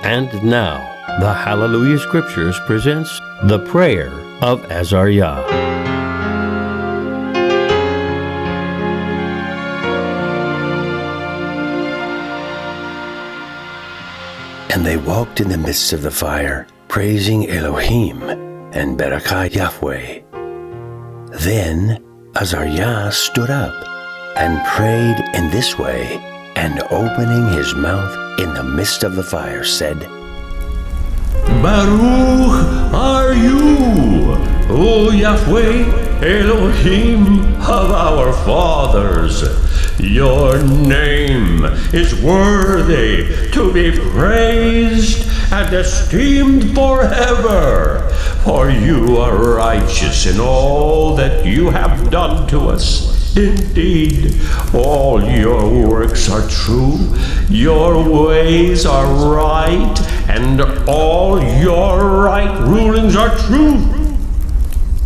And now, the Hallelujah Scriptures presents the prayer of AzarYah. And they walked in the midst of the fire, praising Elohim and Barakah Yahweh. Then AzarYah stood up and prayed in this way, and opening his mouth in the midst of the fire said, Baruch are you, O Yahweh, Elohim of our fathers. Your name is worthy to be praised and esteemed forever, for you are righteous in all that you have done to us. Indeed, all your works are true, your ways are right, and all your right rulings are true.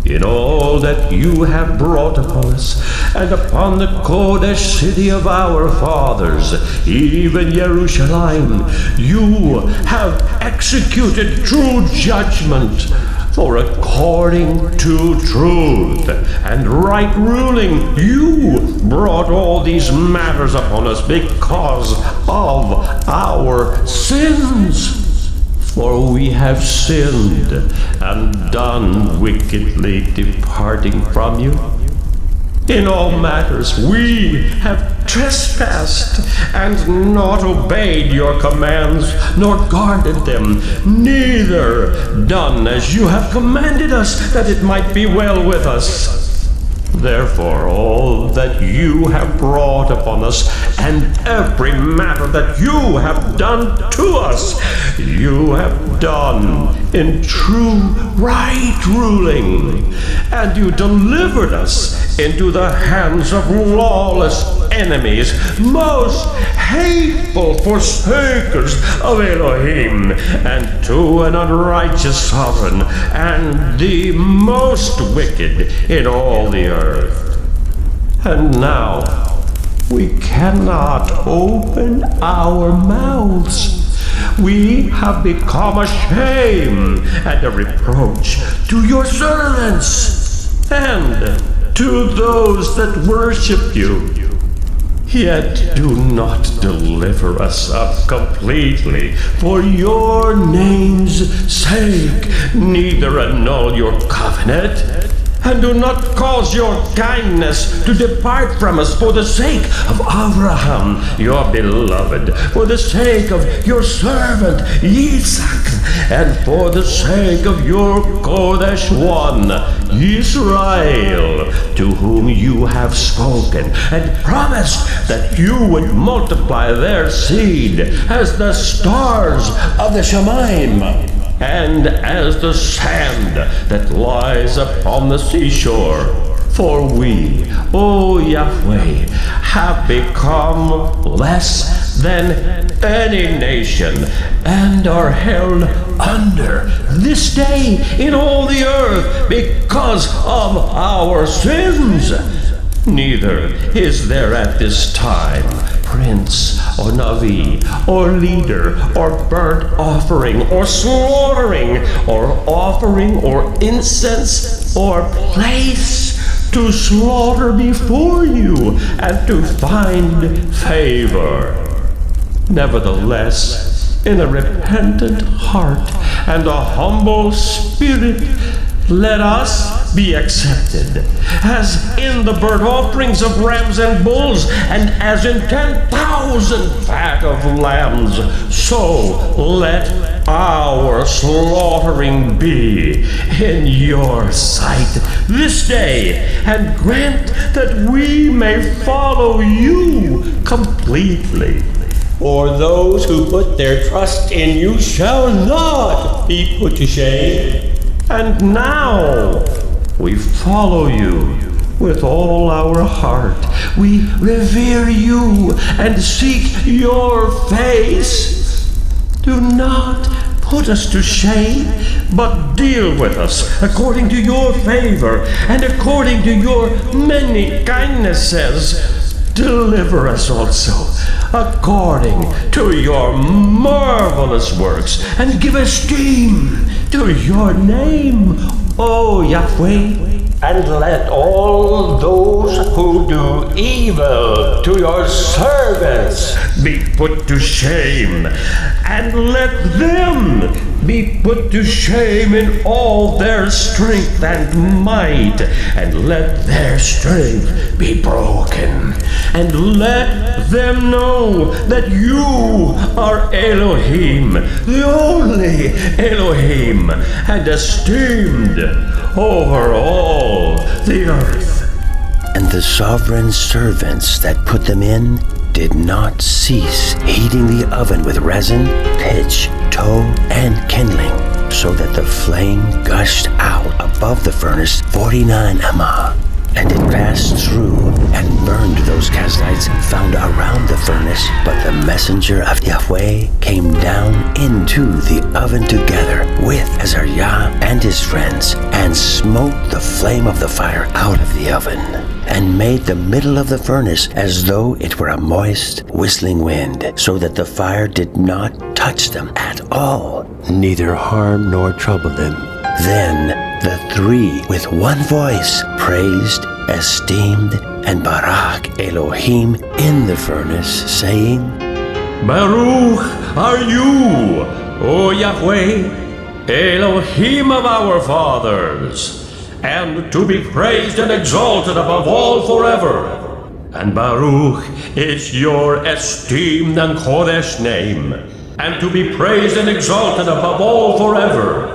In all that you have brought upon us, and upon the Kodesh city of our fathers, even Jerusalem, you have executed true judgment. For according to truth and right ruling, you brought all these matters upon us because of our sins. For we have sinned and done wickedly, departing from you. In all matters we have trespassed and not obeyed your commands, nor guarded them, neither done as you have commanded us, that it might be well with us. Therefore, all that you have brought upon us, and every matter that you have done to us, you have done in true right ruling, and you delivered us into the hands of lawless enemies, most hateful forsakers of Elohim, and to an unrighteous sovereign, and the most wicked in all the earth. And now we cannot open our mouths. We have become a shame and a reproach to your servants and to those that worship you. Yet do not deliver us up completely for your name's sake, neither annul your covenant, and do not cause your kindness to depart from us for the sake of Abraham, your beloved, for the sake of your servant Isaac, and for the sake of your Kodesh one, Israel, to whom you have spoken and promised that you would multiply their seed as the stars of the Shemaim, and as the sand that lies upon the seashore. For we, O Yahweh, have become less than any nation, and are held under this day in all the earth because of our sins. Neither is there at this time prince or Navi or leader or burnt offering or slaughtering or offering or incense or place to slaughter before you and to find favor. Nevertheless, in a repentant heart and a humble spirit, let us be accepted, as in the burnt offerings of rams and bulls, and as in 10,000 fat of lambs. So let our slaughtering be in your sight this day, and grant that we may follow you completely. For those who put their trust in you shall not be put to shame. And now we follow you with all our heart. We revere you and seek your face. Do not put us to shame, but deal with us according to your favor and according to your many kindnesses. Deliver us also, according to your marvelous works, and give esteem to your name, O Yahweh. And let all those who do evil to your servants be put to shame, and let them be put to shame in all their strength and might, and let their strength be broken, and let them know that you are Elohim, the only Elohim, and esteemed over all the earth. And the sovereign servants that put them in did not cease heating the oven with resin, pitch, tow, and kindling, so that the flame gushed out above the furnace 49 amah. And it passed through and burned those Kasdites found around the furnace. But the messenger of Yahweh came down into the oven together with AzarYah and his friends, and smote the flame of the fire out of the oven, and made the middle of the furnace as though it were a moist, whistling wind, so that the fire did not touch them at all, neither harm nor trouble them. Then the three with one voice praised, esteemed, and barak Elohim in the furnace, saying, Baruch are you, O Yahweh, Elohim of our fathers, and to be praised and exalted above all forever. And Baruch is your esteemed and Kodesh name, and to be praised and exalted above all forever.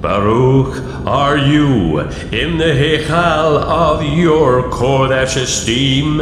Baruch are you in the Hechal of your Kodesh esteem,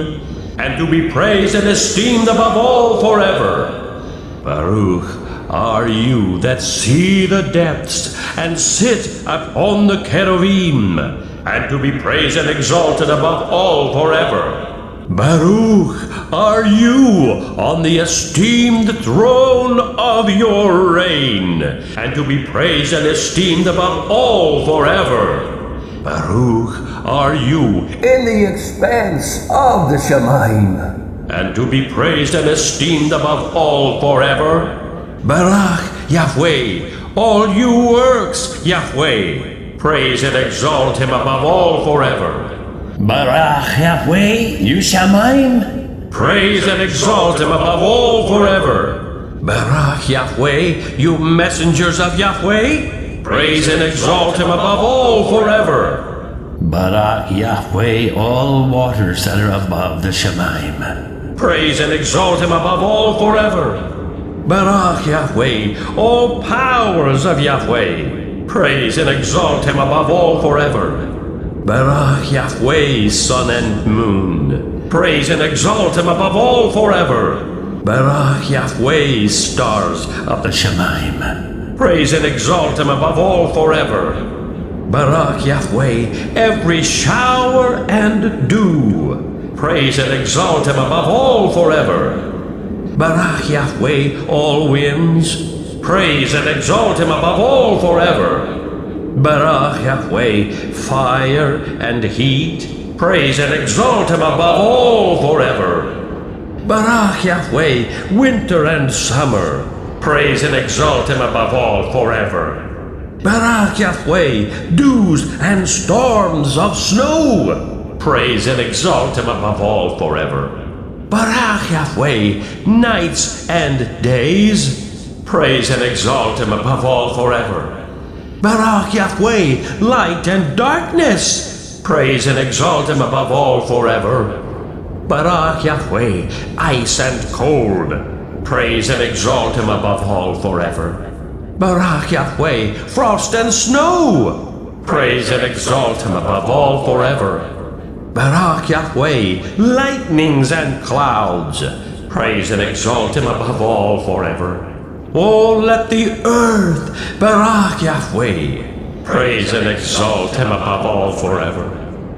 and to be praised and esteemed above all forever. Baruch are you that see the depths and sit upon the cherubim, and to be praised and exalted above all forever. Baruch are you on the esteemed throne of your reign, and to be praised and esteemed above all forever. Baruch are you in the expanse of the Shemaim, and to be praised and esteemed above all forever. Baruch Yahweh, all you works, Yahweh, praise and exalt him above all forever. Barak Yahweh, you Shamayim. Praise and exalt him above all forever. Barak Yahweh, you messengers of Yahweh, praise and exalt him above all forever. Barak Yahweh, all waters that are above the Shamayim. Praise and exalt him above all forever. Barak Yahweh, all powers of Yahweh, praise and exalt him above all forever. Barak Yahweh, sun and moon, praise and exalt him above all forever. Barak Yahweh, stars of the Shemaim, praise and exalt him above all forever. Barak Yahweh, every shower and dew, praise and exalt him above all forever. Barak Yahweh, all winds, praise and exalt him above all forever. Barak Yahweh, fire and heat, praise and exalt him above all forever. Barak Yahweh, winter and summer, praise and exalt him above all forever. Barak Yahweh, dews and storms of snow, praise and exalt him above all forever. Barak Yahweh, nights and days, praise and exalt him above all forever. Barak Yahweh, light and darkness, praise and exalt him above all forever. Barak Yahweh, ice and cold, praise and exalt him above all forever. Barak Yahweh, frost and snow, praise and exalt him above all forever. Barak Yahweh, lightnings and clouds, praise and exalt him above all forever. Oh, let the earth, Barak Yahweh, praise and exalt him above all forever.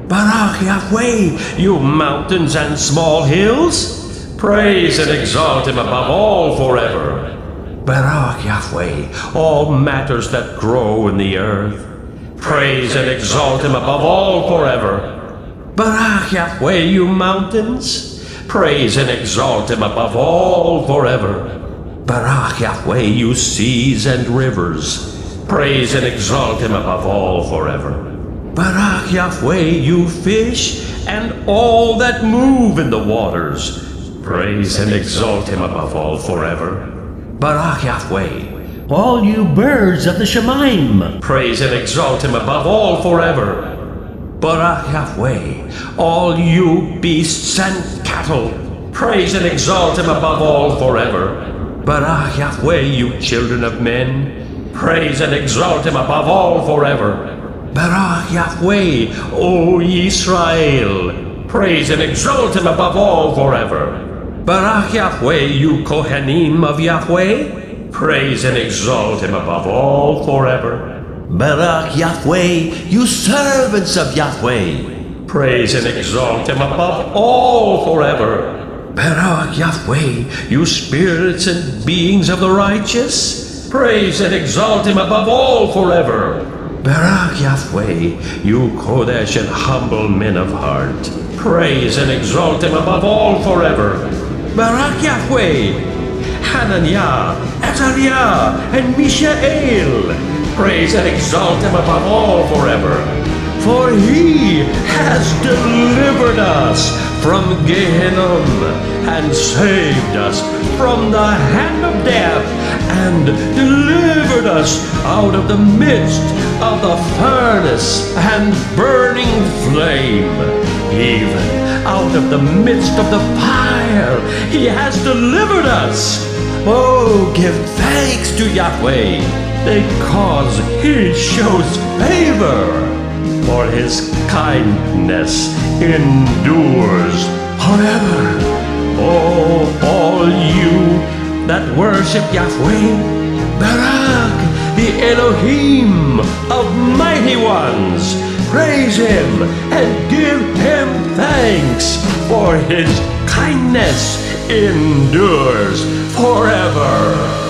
Barak Yahweh, you mountains and small hills, praise and exalt him above all forever. Barak Yahweh, all matters that grow in the earth, praise and exalt him above all forever. Barak Yahweh, you mountains, Praise and exalt him above all forever. Barak Yahweh, you seas and rivers. Praise and exalt him above all forever. Barak Yahweh, you fish and all that move in the waters. Praise and exalt him above all forever. Barak Yahweh, all you birds of the Shemaim. praise and exalt him above all forever. Barak Yahweh, all you beasts and cattle, praise and exalt him above all forever. Barak Yahweh, you children of men, praise and exalt him above all forever. Barak Yahweh, O Israel, praise and exalt him above all forever. Barak Yahweh, you Kohanim of Yahweh, praise and exalt him above all forever. Barak Yahweh, you servants of Yahweh, praise and exalt him above all forever. Barak Yahweh, you spirits and beings of the righteous, praise and exalt him above all forever. Barak Yahweh, you Kodesh and humble men of heart, praise and exalt him above all forever. Barak Yahweh, Hananiah, AzarYah, and Mishael, praise and exalt him above all forever. For he has delivered us from Gehenna and saved us from the hand of death and delivered us out of the midst of the furnace and burning flame, even out of the midst of the fire. He has delivered us. Oh, give thanks to Yahweh, because he shows favor. For his kindness endures forever. Oh, all you that worship Yahweh, Barak, the Elohim of mighty ones, praise him and give him thanks, for his kindness endures forever.